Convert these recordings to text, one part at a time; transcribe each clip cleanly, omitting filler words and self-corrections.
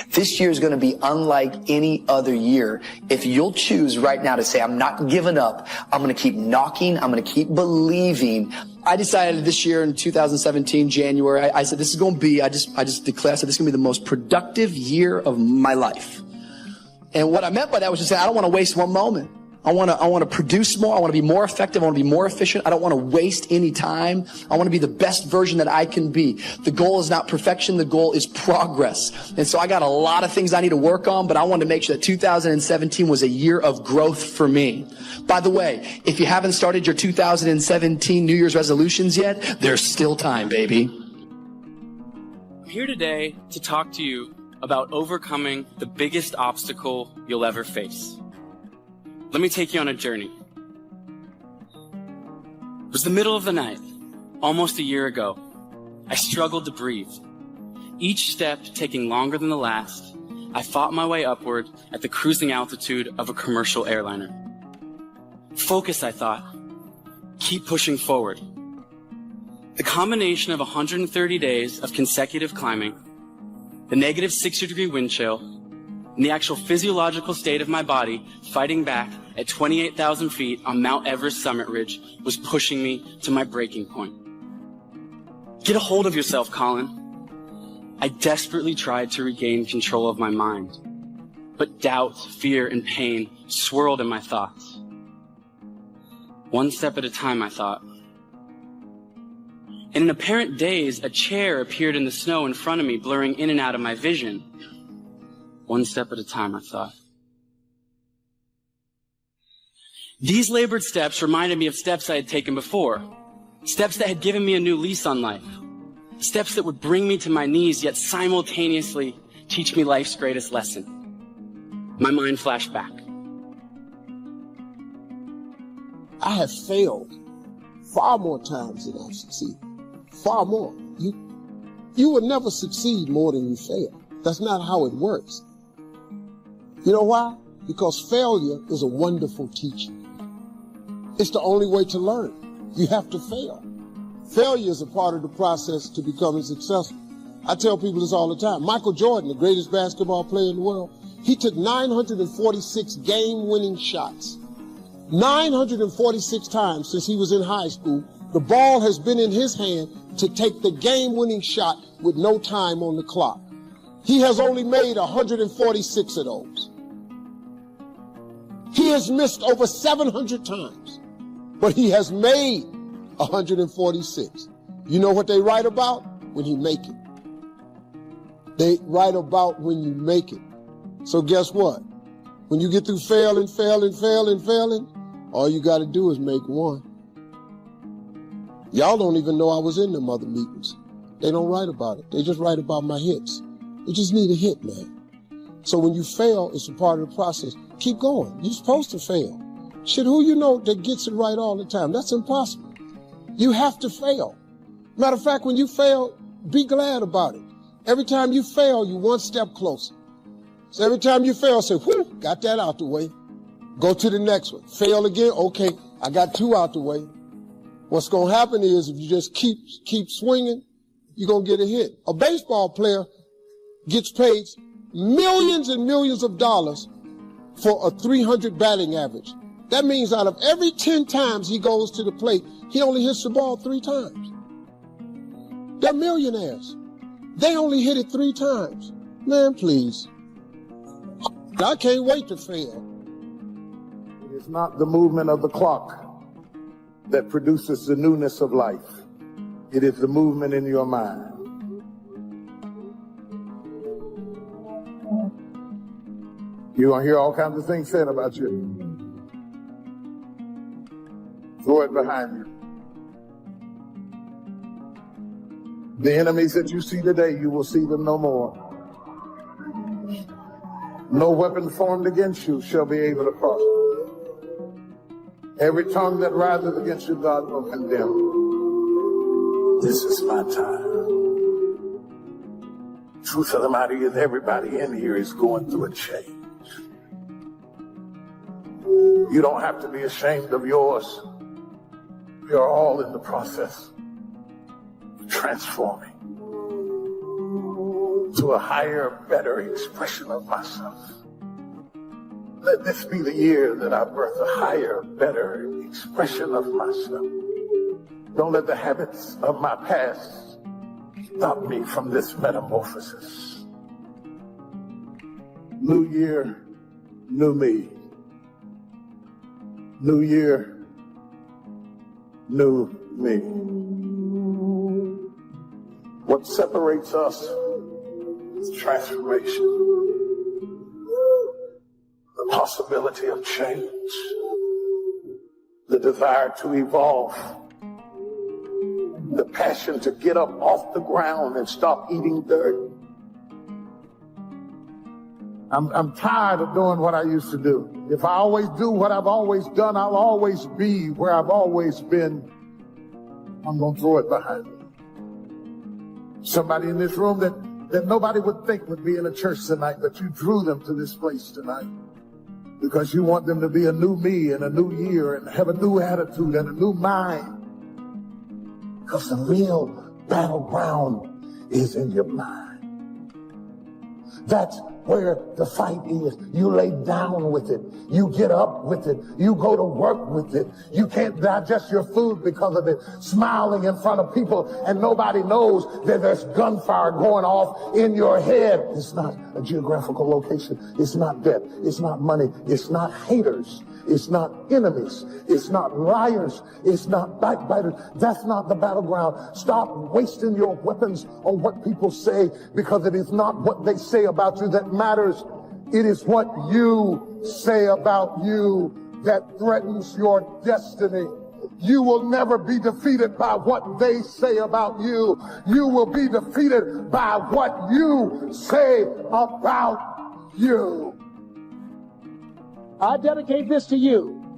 This year is going to be unlike any other year. If you'll choose right now to say, I'm not giving up, I'm going to keep knocking, I'm going to keep believing. I decided this year in 2017, January, I said, this is going to be, I just declared, I said, this is going to be the most productive year of my life. And what I meant by that was just saying, I don't want to waste one moment. I want to produce more. I want to be more effective. I want to be more efficient. I don't want to waste any time. I want to be the best version that I can be. The goal is not perfection. The goal is progress. And so I got a lot of things I need to work on, but I wanted to make sure that 2017 was a year of growth for me. By the way, if you haven't started your 2017 New Year's resolutions yet, there's still time, baby. I'm here today to talk to you about overcoming the biggest obstacle you'll ever face. Let me take you on a journey. It was the middle of the night, almost a year ago. I struggled to breathe. Each step taking longer than the last, I fought my way upward at the cruising altitude of a commercial airliner. Focus, I thought. Keep pushing forward. The combination of 130 days of consecutive climbing, the negative 60-degree wind chill, and the actual physiological state of my body fighting back at 28,000 feet on Mount Everest summit ridge was pushing me to my breaking point. Get a hold of yourself, Colin. I desperately tried to regain control of my mind, but doubt, fear, and pain swirled in my thoughts. One step at a time, I thought. In an apparent daze, a chair appeared in the snow in front of me, blurring in and out of my vision. One step at a time, I thought. These labored steps reminded me of steps I had taken before. Steps that had given me a new lease on life. Steps that would bring me to my knees, yet simultaneously teach me life's greatest lesson. My mind flashed back. I have failed far more times than I've succeeded. Far more. You will never succeed more than you fail. That's not how it works. You know why? Because failure is a wonderful teacher. It's the only way to learn. You have to fail. Failure is a part of the process to becoming successful. I tell people this all the time. Michael Jordan, the greatest basketball player in the world, he took 946 game-winning shots. 946 times since he was in high school, the ball has been in his hand to take the game-winning shot with no time on the clock. He has only made 146 of those. He has missed over 700 times, but he has made 146. You know what they write about? When he make it. They write about when you make it. So guess what? When you get through failing, all you got to do is make one. Y'all don't even know I was in them other meetings. They don't write about it. They just write about my hits. You just need a hit, man. So when you fail, it's a part of the process. Keep going. You're supposed to fail. Shit, who you know that gets it right all the time? That's impossible. You have to fail. Matter of fact, when you fail, be glad about it. Every time you fail, you're one step closer. So every time you fail, say, whew, got that out the way. Go to the next one. Fail again. Okay, I got two out the way. What's going to happen is if you just keep swinging, you're going to get a hit. A baseball player gets paid millions and millions of dollars for a 300 batting average. That means out of every 10 times he goes to the plate, he only hits the ball 3 times. They're millionaires. They only hit it 3 times. Man, please. I can't wait to fail. It is not the movement of the clock that produces the newness of life. It is the movement in your mind. You're going to hear all kinds of things said about you. Throw it behind you. The enemies that you see today, you will see them no more. No weapon formed against you shall be able to prosper. Every tongue that rises against you, God will condemn. This is my time. Truth of the matter is, everybody in here is going through a change. You don't have to be ashamed of yours. We are all in the process of transforming. to a higher, better expression of myself. Let this be the year that I birth a higher, better expression of myself. Don't let the habits of my past stop me from this metamorphosis. New year, new me. New year, new me. What separates us is transformation. The possibility of change. The desire to evolve. The passion to get up off the ground and stop eating dirt. I'm tired of doing what I used to do. If I always do what I've always done, I'll always be where I've always been. I'm going to throw it behind me. Somebody in this room that nobody would think would be in a church tonight, but you drew them to this place tonight because you want them to be a new me in a new year and have a new attitude and a new mind. Because the real battleground is in your mind. That's where the fight is. You lay down with it. You get up with it. You go to work with it. You can't digest your food because of it. Smiling in front of people and nobody knows that there's gunfire going off in your head. It's not a geographical location. It's not debt. It's not money. It's not haters. It's not enemies. It's not liars. It's not backbiters. That's not the battleground. Stop wasting your weapons on what people say, because it is not what they say about you that matters. It is what you say about you that threatens your destiny. You will never be defeated by what they say about you. You will be defeated by what you say about you. I dedicate this to you,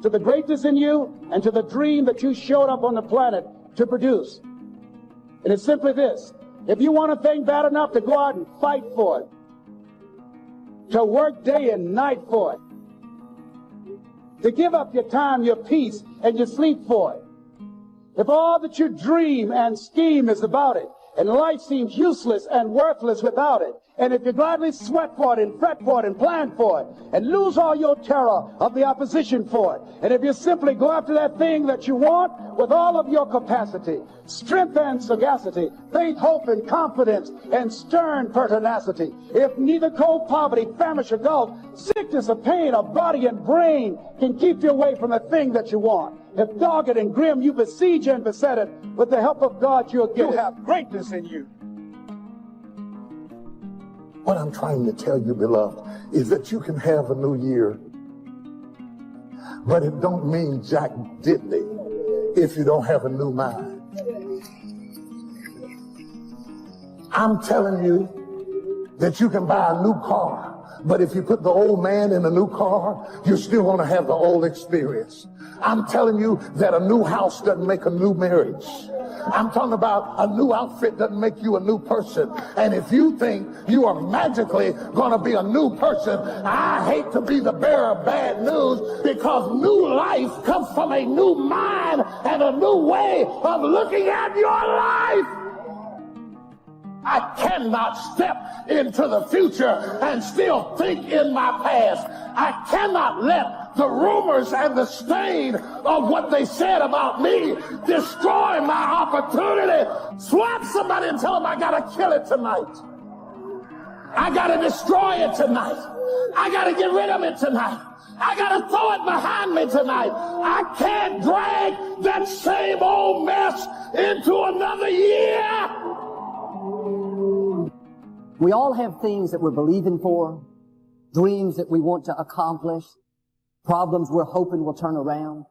to the greatness in you, and to the dream that you showed up on the planet to produce. And it's simply this: if you want a thing bad enough to go out and fight for it, to work day and night for it, to give up your time, your peace, and your sleep for it, if all that you dream and scheme is about it, and life seems useless and worthless without it, and if you gladly sweat for it and fret for it and plan for it and lose all your terror of the opposition for it, and if you simply go after that thing that you want with all of your capacity, strength and sagacity, faith, hope, and confidence, and stern pertinacity, if neither cold poverty, famish, or gulf, sickness or pain of body and brain can keep you away from the thing that you want, if dogged and grim you besiege and beset it, with the help of God you'll get it. You have greatness in you. What I'm trying to tell you, beloved, is that you can have a new year, but it don't mean jack diddley if you don't have a new mind. I'm telling you that you can buy a new car, but if you put the old man in a new car, you're still going to have the old experience. I'm telling you that a new house doesn't make a new marriage. I'm talking about a new outfit doesn't make you a new person. And if you think you are magically going to be a new person, I hate to be the bearer of bad news, because new life comes from a new mind and a new way of looking at your life. I cannot step into the future and still think in my past. I cannot let the rumors and the stain of what they said about me destroy my opportunity. Swap somebody and tell them I gotta kill it tonight. I gotta destroy it tonight. I gotta get rid of it tonight. I gotta throw it behind me tonight. I can't drag that same old mess into another year. We all have things that we're believing for, dreams that we want to accomplish, problems we're hoping will turn around.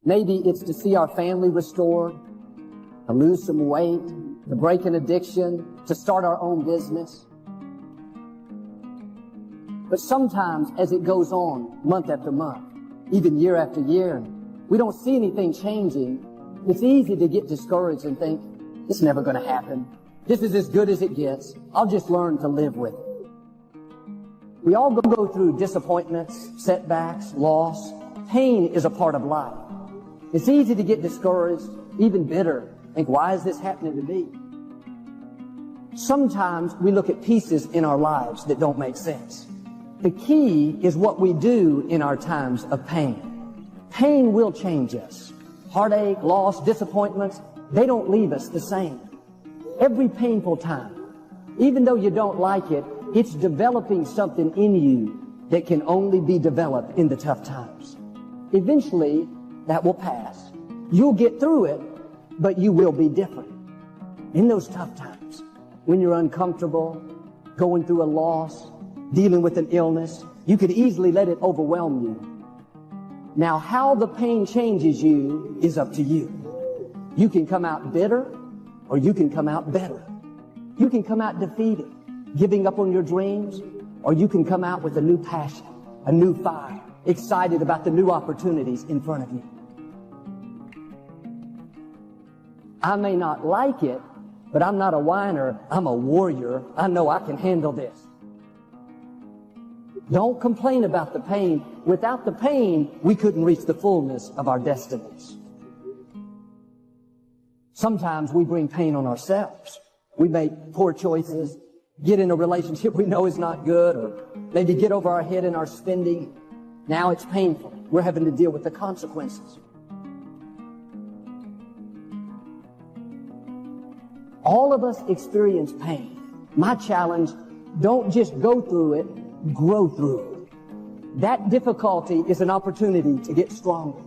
Maybe it's to see our family restored, to lose some weight, to break an addiction, to start our own business. But sometimes as it goes on, month after month, even year after year, we don't see anything changing. It's easy to get discouraged and think, it's never going to happen. This is as good as it gets. I'll just learn to live with it. We all go through disappointments, setbacks, loss. Pain is a part of life. It's easy to get discouraged, even bitter. Think, why is this happening to me? Sometimes we look at pieces in our lives that don't make sense. The key is what we do in our times of pain. Pain will change us. Heartache, loss, disappointments, they don't leave us the same. Every painful time, even though you don't like it, it's developing something in you that can only be developed in the tough times. Eventually, that will pass. You'll get through it, but you will be different. In those tough times, when you're uncomfortable, going through a loss, dealing with an illness, you could easily let it overwhelm you. Now, how the pain changes you is up to you. You can come out bitter, or you can come out better. You can come out defeated, giving up on your dreams, or you can come out with a new passion, a new fire, excited about the new opportunities in front of you. I may not like it, but I'm not a whiner. I'm a warrior. I know I can handle this. Don't complain about the pain. Without the pain, we couldn't reach the fullness of our destinies. Sometimes we bring pain on ourselves. We make poor choices, get in a relationship we know is not good, or maybe get over our head in our spending. Now it's painful. We're having to deal with the consequences. All of us experience pain. My challenge, don't just go through it, grow through it. That difficulty is an opportunity to get stronger,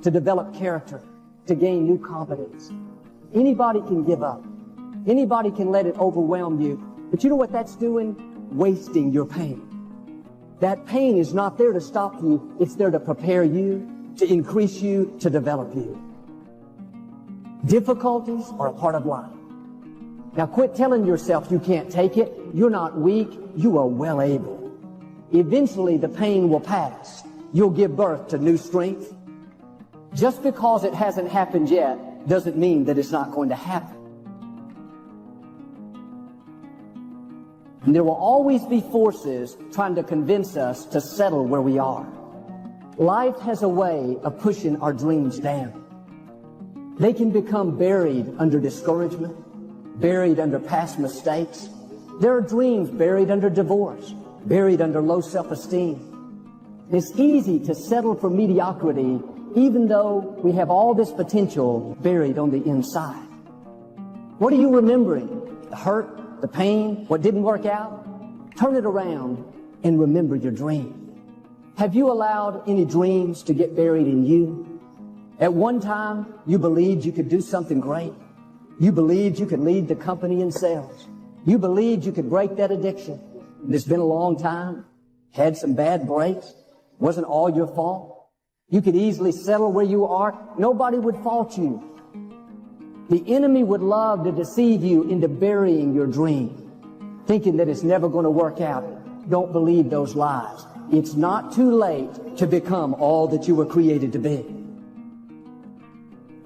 to develop character, to gain new competence. Anybody can give up. Anybody can let it overwhelm you. But you know what that's doing? Wasting your pain. That pain is not there to stop you. It's there to prepare you, to increase you, to develop you. Difficulties are a part of life. Now quit telling yourself you can't take it. You're not weak. You are well able. Eventually the pain will pass. You'll give birth to new strength. Just because it hasn't happened yet doesn't mean that it's not going to happen. And there will always be forces trying to convince us to settle where we are. Life has a way of pushing our dreams down. They can become buried under discouragement, buried under past mistakes. There are dreams buried under divorce, buried under low self-esteem. It's easy to settle for mediocrity even though we have all this potential buried on the inside. What are you remembering? The hurt, the pain, what didn't work out? Turn it around and remember your dream. Have you allowed any dreams to get buried in you? At one time, you believed you could do something great. You believed you could lead the company in sales. You believed you could break that addiction. It's been a long time. Had some bad breaks. Wasn't all your fault. You could easily settle where you are. Nobody would fault you. The enemy would love to deceive you into burying your dream, thinking that it's never going to work out. Don't believe those lies. It's not too late to become all that you were created to be.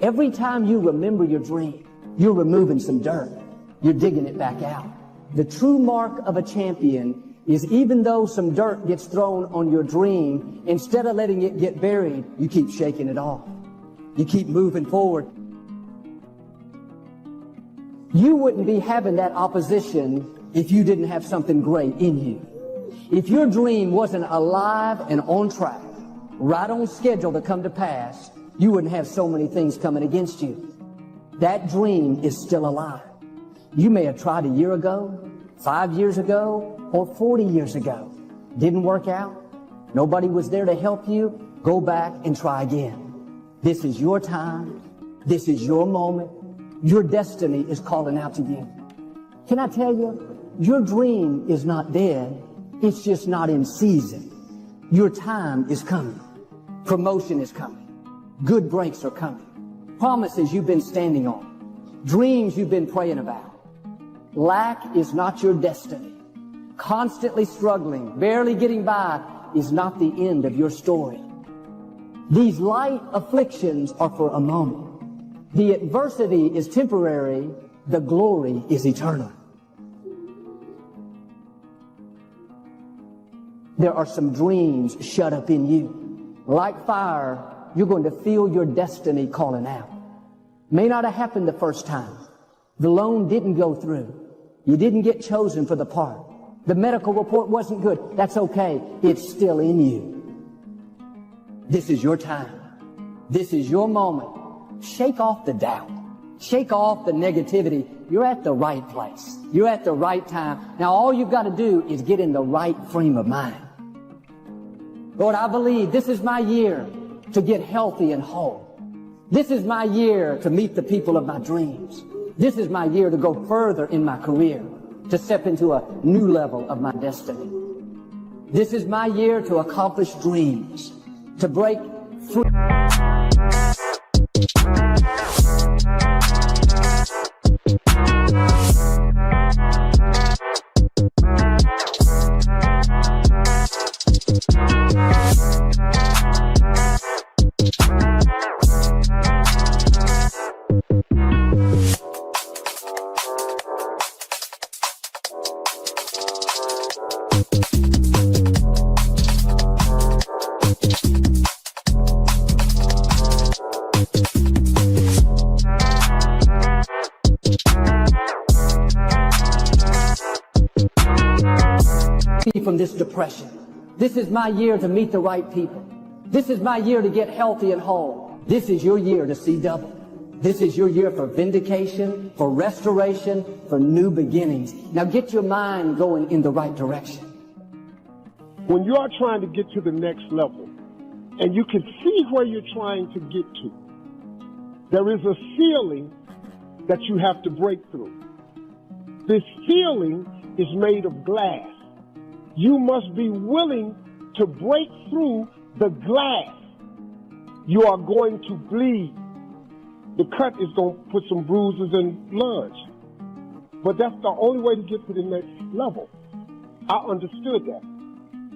Every time you remember your dream, you're removing some dirt. You're digging it back out. The true mark of a champion is even though some dirt gets thrown on your dream, instead of letting it get buried, you keep shaking it off. You keep moving forward. You wouldn't be having that opposition if you didn't have something great in you. If your dream wasn't alive and on track, right on schedule to come to pass, you wouldn't have so many things coming against you. That dream is still alive. You may have tried a year ago, 5 years ago, or 40 years ago. Didn't work out. Nobody was there to help you. Go back and try again. This is your time. This is your moment. Your destiny is calling out to you. Can I tell you, your dream is not dead. It's just not in season. Your time is coming. Promotion is coming. Good breaks are coming. Promises you've been standing on. Dreams you've been praying about. Lack is not your destiny. Constantly struggling, barely getting by is not the end of your story. These light afflictions are for a moment. The adversity is temporary. The glory is eternal. There are some dreams shut up in you. Like fire, you're going to feel your destiny calling out. May not have happened the first time. The loan didn't go through. You didn't get chosen for the part. The medical report wasn't good. That's okay. It's still in you. This is your time. This is your moment. Shake off the doubt. Shake off the negativity. You're at the right place. You're at the right time. Now all you've got to do is get in the right frame of mind. Lord, I believe this is my year to get healthy and whole. This is my year to meet the people of my dreams. This is my year to go further in my career, to step into a new level of my destiny. This is my year to accomplish dreams, to break through. From this depression. This is my year to meet the right people. This is my year to get healthy and whole. This is your year to see double. This is your year for vindication, for restoration, for new beginnings. Now get your mind going in the right direction. When you are trying to get to the next level, and you can see where you're trying to get to, there is a ceiling that you have to break through. This ceiling is made of glass. You must be willing to break through the glass. You are going to bleed. The cut is going to put some bruises and bloods. But that's the only way to get to the next level. I understood that.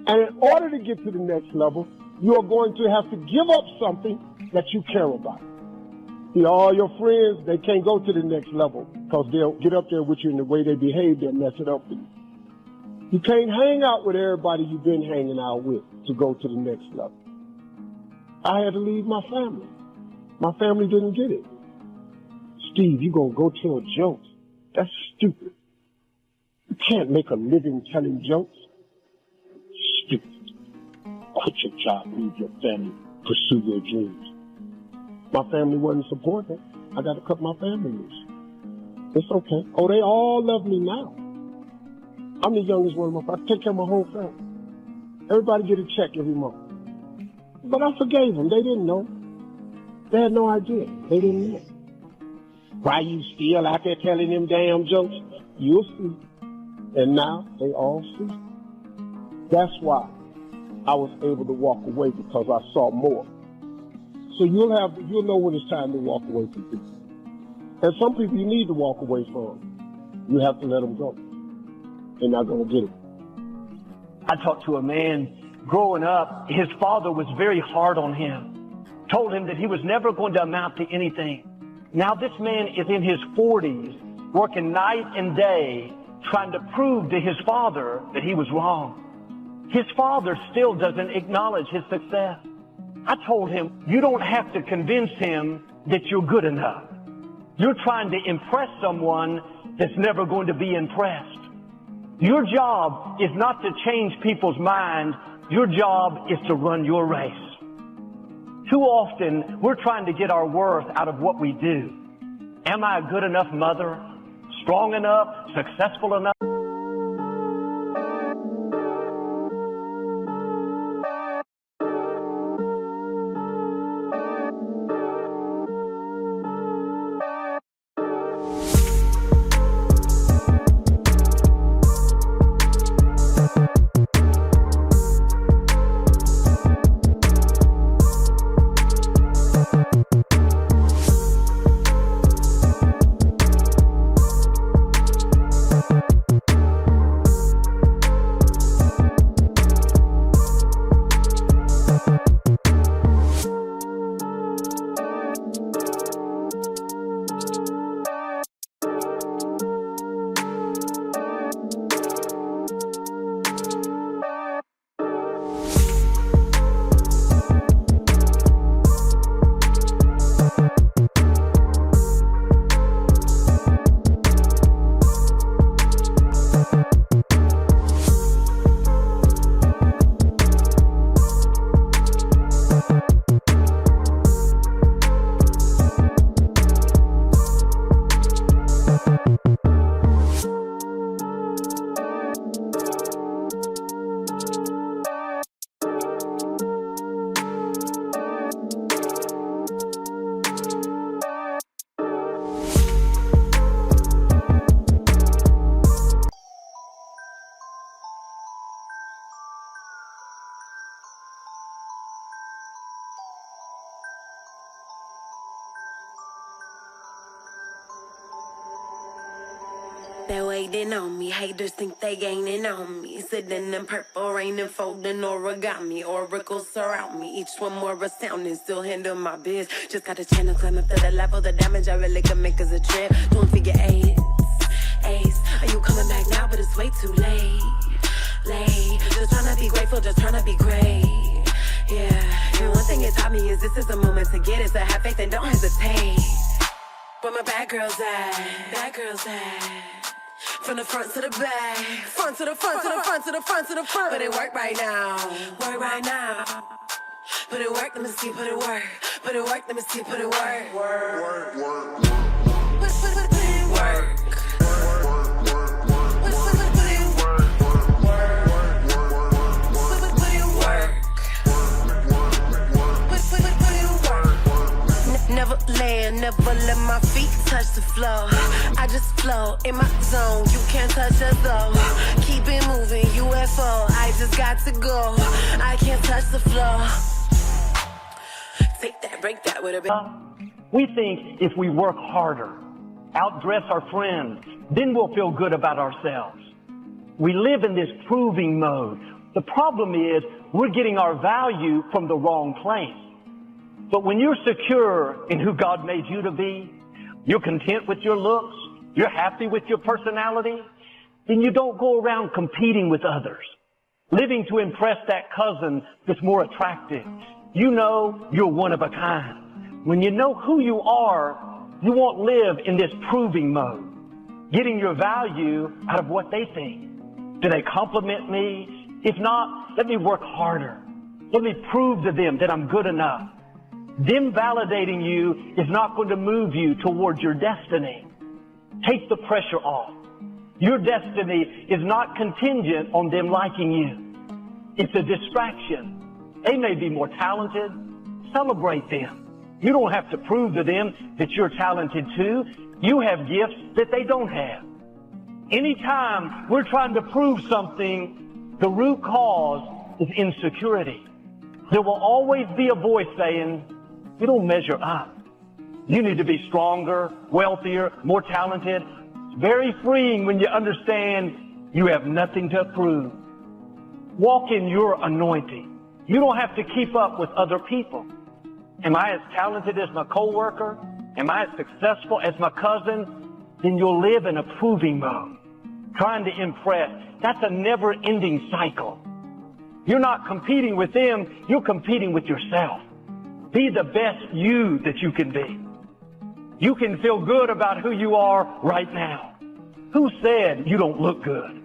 And in order to get to the next level, you are going to have to give up something that you care about. You know, all your friends, they can't go to the next level because they'll get up there with you, and the way they behave, they'll mess it up for you. You can't hang out with everybody you've been hanging out with to go to the next level. I had to leave my family. My family didn't get it. Steve, you gonna go tell jokes? That's stupid. You can't make a living telling jokes. Stupid. Quit your job, leave your family, pursue your dreams. My family wasn't supporting. I got to cut my family loose. It's okay. Oh, they all love me now. I'm the youngest one of my family. I take care of my whole family. Everybody get a check every month. But I forgave them. They didn't know. They had no idea. They didn't know. Why you still out there telling them damn jokes? You'll see. And now they all see. That's why I was able to walk away, because I saw more. So you'll know when it's time to walk away from people. And some people you need to walk away from. You have to let them go. They're not going to get it. I talked to a man growing up. His father was very hard on him, told him that he was never going to amount to anything. Now this man is in his 40s, working night and day, trying to prove to his father that he was wrong. His father still doesn't acknowledge his success. I told him, you don't have to convince him that you're good enough. You're trying to impress someone that's never going to be impressed. Your job is not to change people's minds. Your job is to run your race. Too often, we're trying to get our worth out of what we do. Am I a good enough mother? Strong enough? Successful enough? they're waiting on me. Haters think they gaining on me. Sitting in purple rain and folding origami. Oracles surround me. Each one more astounding. Still handle my biz. Just got a channel climbing to the level. The damage I really can make is a trip. Doing figure eights. Are you coming back now? But it's way too late. Just trying to be grateful. Just trying to be great. Yeah. And one thing it taught me is this is the moment to get it. So have faith and don't hesitate. Where my bad girls at? Bad girls at? From the front to the back, front to the front to the front to the front to the front. But it work right now, work right now. Put it work, let me see, put it work. Put it work, let me see, put it work. Work. Put it work. Never land, never let my feet touch the floor. I just flow in my zone, you can't touch us though. Keep it moving, UFO, I just got to go. I can't touch the floor. Take that, break that with a bit. We think if we work harder, outdress our friends, then we'll feel good about ourselves. We live in this proving mode. The problem is we're getting our value from the wrong place. But when you're secure in who God made you to be, you're content with your looks, you're happy with your personality, then you don't go around competing with others, living to impress that cousin that's more attractive. You know you're one of a kind. When you know who you are, you won't live in this proving mode, getting your value out of what they think. Do they compliment me? If not, let me work harder. Let me prove to them that I'm good enough. Them validating you is not going to move you towards your destiny. Take the pressure off. Your destiny is not contingent on them liking you. It's a distraction. They may be more talented. Celebrate them. You don't have to prove to them that you're talented too. You have gifts that they don't have. Anytime we're trying to prove something, the root cause is insecurity. There will always be a voice saying, you don't measure up. You need to be stronger, wealthier, more talented. It's very freeing when you understand you have nothing to prove. Walk in your anointing. You don't have to keep up with other people. Am I as talented as my coworker? Am I as successful as my cousin? Then you'll live in a proving mode, trying to impress. That's a never-ending cycle. You're not competing with them, you're competing with yourself. Be the best you that you can be. You can feel good about who you are right now. Who said you don't look good?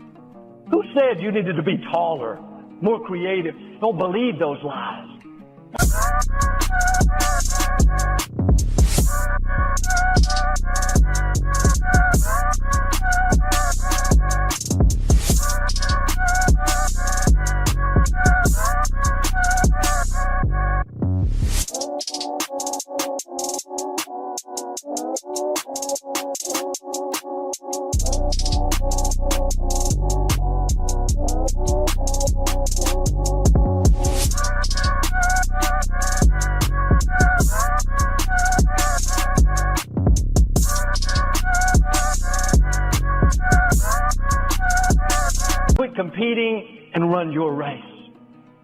Who said you needed to be taller, more creative? Don't believe those lies. Quit competing and run your race.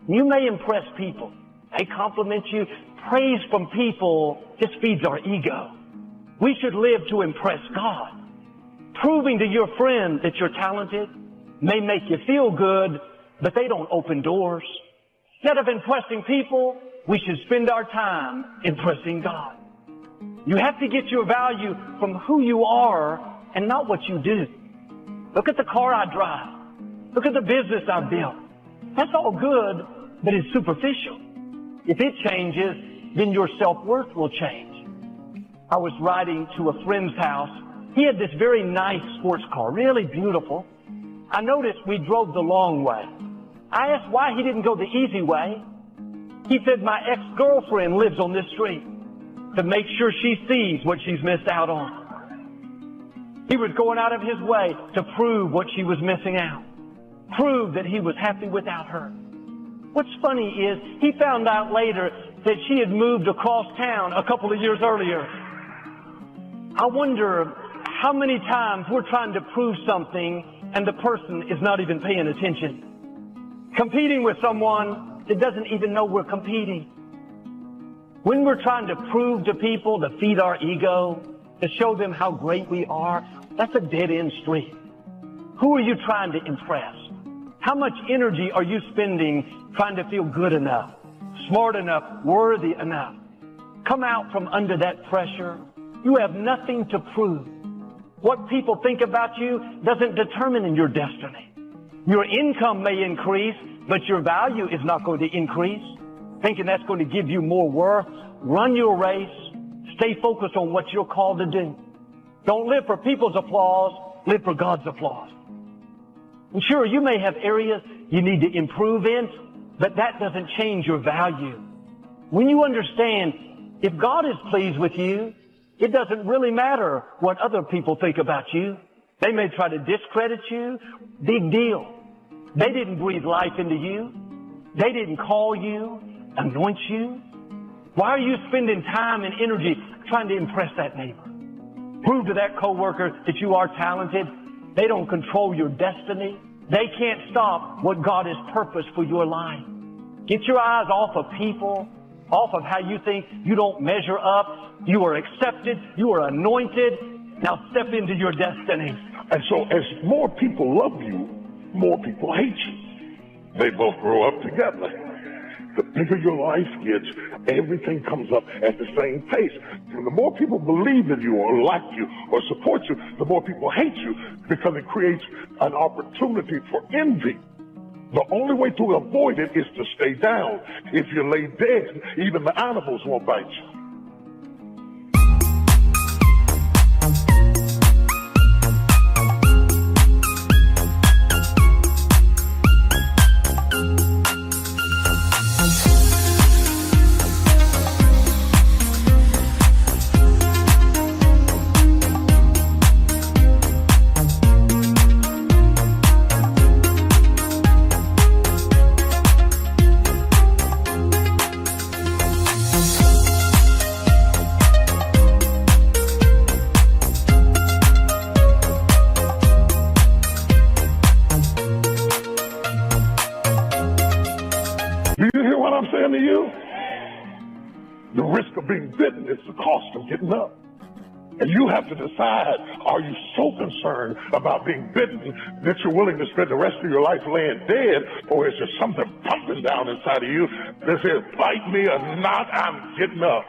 You may impress people. They compliment you. Praise from people just feeds our ego. We should live to impress God. Proving to your friend that you're talented may make you feel good, but they don't open doors. Instead of impressing people, we should spend our time impressing God. You have to get your value from who you are and not what you do. Look at the car I drive. Look at the business I built. That's all good, but it's superficial. If it changes, then your self-worth will change. I was riding to a friend's house. He had this very nice sports car, really beautiful. I noticed we drove the long way. I asked why he didn't go the easy way. He said, my ex-girlfriend lives on this street to make sure she sees what she's missed out on. He was going out of his way to prove what she was missing out. Prove that he was happy without her. What's funny is he found out later that she had moved across town a couple of years earlier. I wonder How many times we're trying to prove something and the person is not even paying attention? Competing with someone that doesn't even know we're competing. When we're trying to prove to people, to feed our ego, to show them how great we are, that's a dead-end street. Who are you trying to impress? How much energy are you spending trying to feel good enough, smart enough, worthy enough? Come out from under that pressure. You have nothing to prove. What people think about you doesn't determine your destiny. Your income may increase, but your value is not going to increase. Thinking that's going to give you more worth. Run your race. Stay focused on what you're called to do. Don't live for people's applause. Live for God's applause. And sure, you may have areas you need to improve in, but that doesn't change your value. When you understand, if God is pleased with you, it doesn't really matter what other people think about you. They may try to discredit you. Big deal. They didn't breathe life into you. They didn't call you, anoint you. Why are you spending time and energy trying to impress that neighbor? Prove to that coworker that you are talented. They don't control your destiny. They can't stop what God has purposed for your life. Get your eyes off of people, off of how you think you don't measure up. You are accepted. You are anointed. Now step into your destiny. And so as more people love you, more people hate you. They both grow up together. The bigger your life gets, everything comes up at the same pace. And the more people believe in you or like you or support you, the more people hate you because it creates an opportunity for envy. The only way to avoid it is to stay down. If you lay dead, even the animals won't bite you. To you, the risk of being bitten is the cost of getting up. And you have to decide, are you so concerned about being bitten that you're willing to spend the rest of your life laying dead, or is there something pumping down inside of you that says, bite me or not, I'm getting up.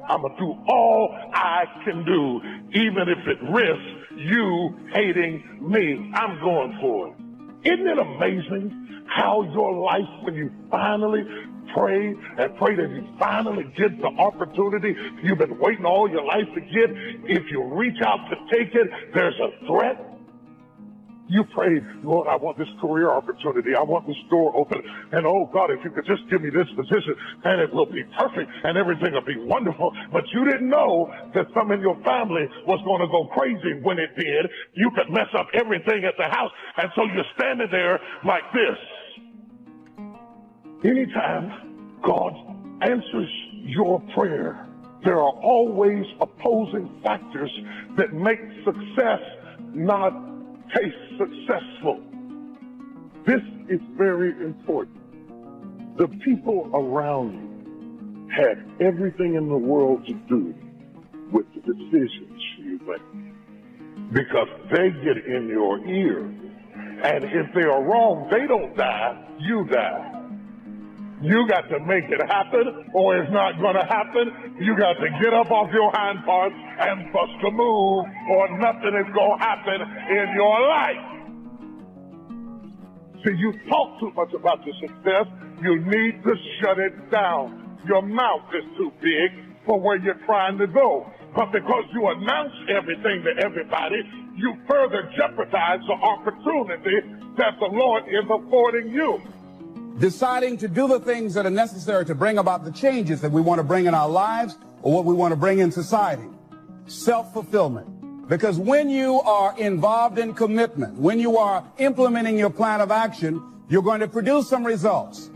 I'm going to do all I can do, even if it risks you hating me. I'm going for it. Isn't it amazing how your life, when you finally pray and pray that you finally get the opportunity you've been waiting all your life to get, if you reach out to take it, there's a threat. You prayed, Lord, I want this career opportunity. I want this door open. And oh God, if you could just give me this position, and it will be perfect and everything will be wonderful. But you didn't know that some in your family was going to go crazy when it did. You could mess up everything at the house. And so you're standing there like this. Anytime God answers your prayer, there are always opposing factors that make success not taste successful. This is very important. The people around you have everything in the world to do with the decisions you make, because they get in your ear. And if they are wrong, they don't die, you die. You got to make it happen, or it's not going to happen. You got to get up off your hind parts and bust a move, or nothing is going to happen in your life. See, you talk too much about your success. You need to shut it down. Your mouth is too big for where you're trying to go. But because you announce everything to everybody, you further jeopardize the opportunity that the Lord is affording you. Deciding to do the things that are necessary to bring about the changes that we want to bring in our lives or what we want to bring in society. Self-fulfillment. Because when you are involved in commitment, when you are implementing your plan of action, you're going to produce some results.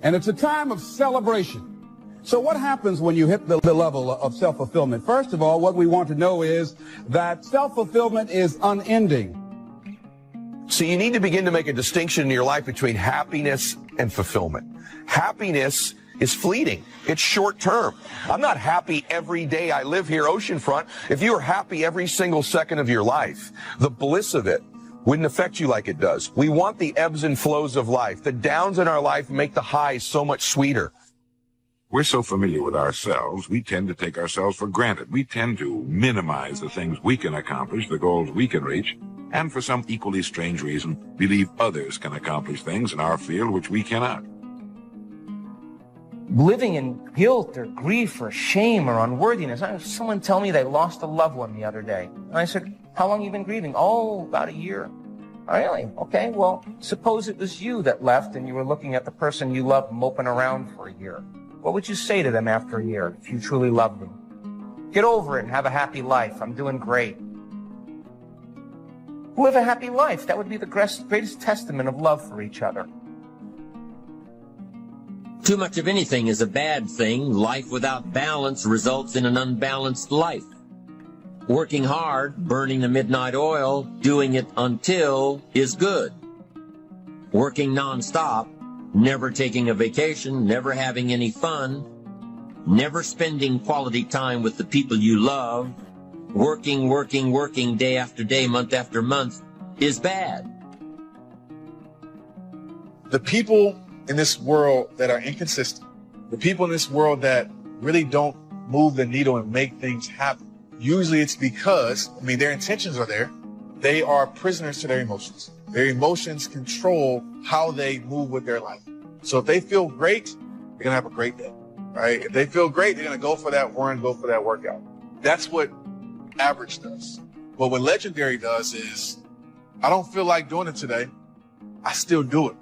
And it's a time of celebration. So what happens when you hit the level of self-fulfillment? First of all, what we want to know is that self-fulfillment is unending. So you need to begin to make a distinction in your life between happiness and fulfillment. Happiness is fleeting. It's short term. I'm not happy every day I live here oceanfront. If you were happy every single second of your life, the bliss of it wouldn't affect you like it does. We want the ebbs and flows of life. The downs in our life make the highs so much sweeter. We're so familiar with ourselves, we tend to take ourselves for granted. We tend to minimize the things we can accomplish, the goals we can reach, and for some equally strange reason, believe others can accomplish things in our field which we cannot. Living in guilt or grief or shame or unworthiness. I had someone tell me they lost a loved one the other day. And I said, how long have you been grieving? Oh, about a year. Oh, really? Okay, well, suppose it was you that left and you were looking at the person you loved moping around for a year. What would you say to them after a year if you truly loved them? Get over it and have a happy life. I'm doing great. Live a happy life. That would be the greatest testament of love for each other. Too much of anything is a bad thing. Life without balance results in an unbalanced life. Working hard, burning the midnight oil, doing it until is good. Working nonstop, never taking a vacation, never having any fun, never spending quality time with the people you love, working day after day, month after month, is bad. The people in this world that are inconsistent, the people in this world that really don't move the needle and make things happen, usually it's because, their intentions are there. They are prisoners to their emotions. Their emotions control how they move with their life. So if they feel great, they're going to have a great day, right? If they feel great, they're going to go for that run, go for that workout. That's what average does. But what legendary does is, I don't feel like doing it today. I still do it.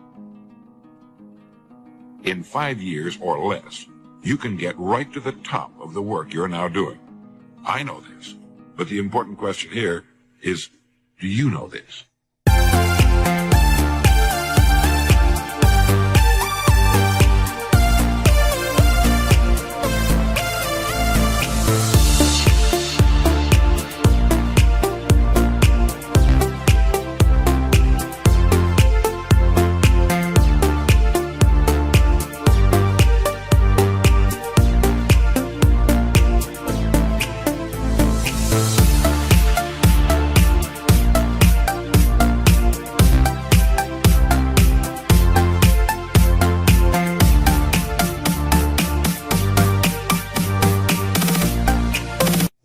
In 5 years or less, you can get right to the top of the work you're now doing. I know this, but the important question here is, do you know this?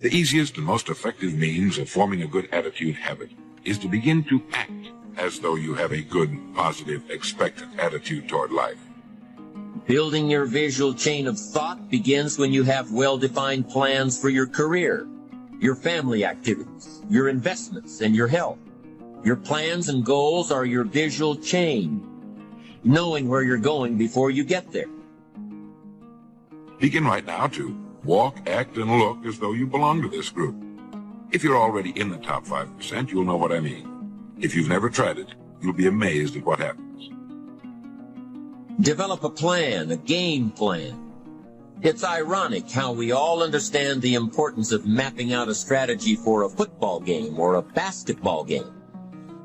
The easiest and most effective means of forming a good attitude habit is to begin to act as though you have a good, positive, expectant attitude toward life. Building your visual chain of thought begins when you have well-defined plans for your career, your family activities, your investments, and your health. Your plans and goals are your visual chain, knowing where you're going before you get there. Begin right now to walk, act, and look as though you belong to this group. If you're already in the top 5%, you'll know what I mean. If you've never tried it, you'll be amazed at what happens. Develop a plan, a game plan. It's ironic how we all understand the importance of mapping out a strategy for a football game or a basketball game.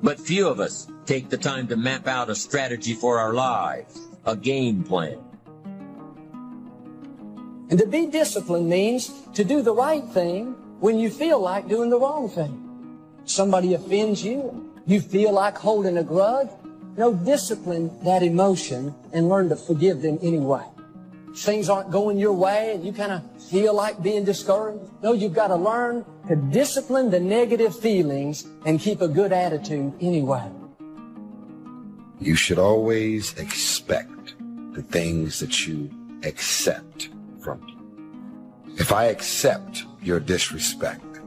But few of us take the time to map out a strategy for our lives, a game plan. And to be disciplined means to do the right thing when you feel like doing the wrong thing. Somebody offends you, you feel like holding a grudge. No, discipline that emotion and learn to forgive them anyway. Things aren't going your way and you kind of feel like being discouraged. No, you've got to learn to discipline the negative feelings and keep a good attitude anyway. You should always expect the things that you accept from you. If I accept your disrespect,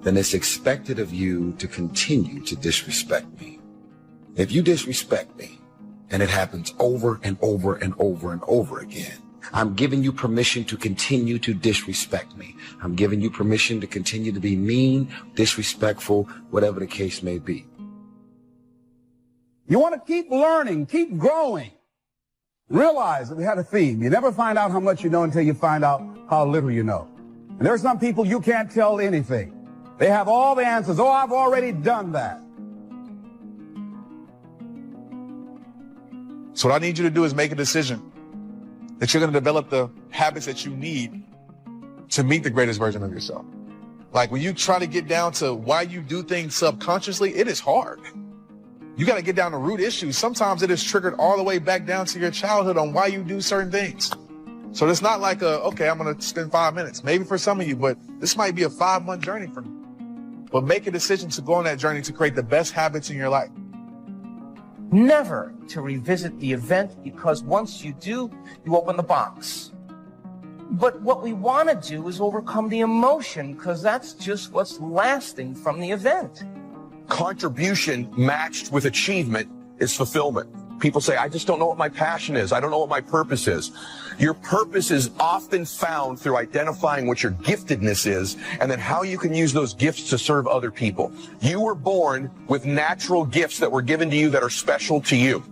then it's expected of you to continue to disrespect me. If you disrespect me, and it happens over and over and over and over again, I'm giving you permission to continue to disrespect me. I'm giving you permission to continue to be mean, disrespectful, whatever the case may be. You want to keep learning, keep growing. Realize that we had a theme. You never find out how much you know until you find out how little you know. And there are some people you can't tell anything. They have all the answers. Oh, I've already done that. So what I need you to do is make a decision that you're going to develop the habits that you need to meet the greatest version of yourself. Like when you try to get down to why you do things subconsciously, it is hard. You got to get down to root issues. Sometimes it is triggered all the way back down to your childhood on why you do certain things. So it's not like okay, I'm going to spend 5 minutes. Maybe for some of you, but this might be a 5-month journey for me. But make a decision to go on that journey to create the best habits in your life. Never to revisit the event, because once you do, you open the box. But what we want to do is overcome the emotion, because that's just what's lasting from the event. Contribution matched with achievement is fulfillment. People say, I just don't know what my passion is. I don't know what my purpose is. Your purpose is often found through identifying what your giftedness is and then how you can use those gifts to serve other people. You were born with natural gifts that were given to you that are special to you.